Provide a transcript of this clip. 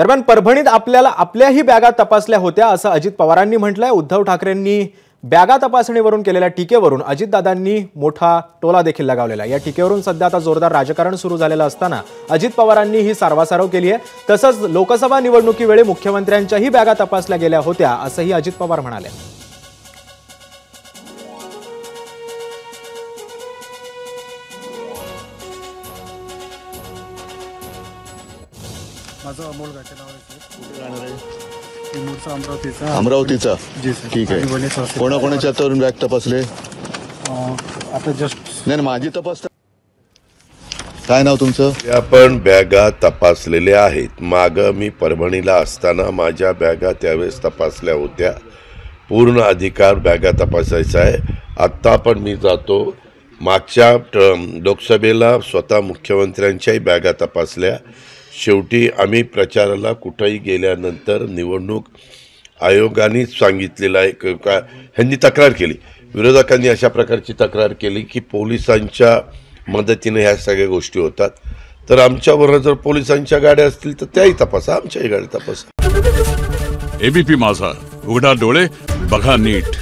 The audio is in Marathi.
दरम्यान परभणीत आपल्याही बॅगा तपासल्या होत्या असं अजित पवारांनी म्हटलंय। उद्धव ठाकरेंनी बॅगा तपासणीवरून केलेल्या टीकेवरून अजितदादांनी मोठा टोला देखील लगावलेला। या टीकेवरून सध्या आता जोरदार राजकारण सुरू झालेलं असताना अजित पवारांनी ही सारवासारव केली आहे। तसंच लोकसभा निवडणुकीवेळी मुख्यमंत्र्यांच्याही बॅगा तपासल्या गेल्या होत्या असंही अजित पवार म्हणाले। माझं अमोल घाटे नाव आहे। अमरावतीचा जी सर। ठीक आहे। कोणाकोणाच्या तरुण बॅग तपासले? आता जस्ट नाही माझी तपास। काय नाव तुमचं? आपण बॅगा तपासलेल्या आहेत। माग मी परभणीला असताना माझ्या बॅगा त्यावेळेस तपासल्या होत्या। पूर्ण अधिकार बॅगा तपासायचा आहे। आत्ता पण मी जातो। मागच्या लोकसभेला स्वतः मुख्यमंत्र्यांच्याही बॅगा तपासल्या। शेवटी आम्ही प्रचाराला कुठेही गेल्यानंतर निवडणूक आयोगाने सांगितलेलं आहे का ह्यांनी तक्रार केली, विरोधकांनी अशा प्रकारची तक्रार केली की पोलिसांच्या मदतीने ह्या सगळ्या गोष्टी होतात। तर आमच्याबरोबर जर पोलिसांच्या गाड्या असतील तर त्याही तपासा, आमच्याही गाड्या तपासा। एबीपी माझा, उघडा डोळे बघा नीट।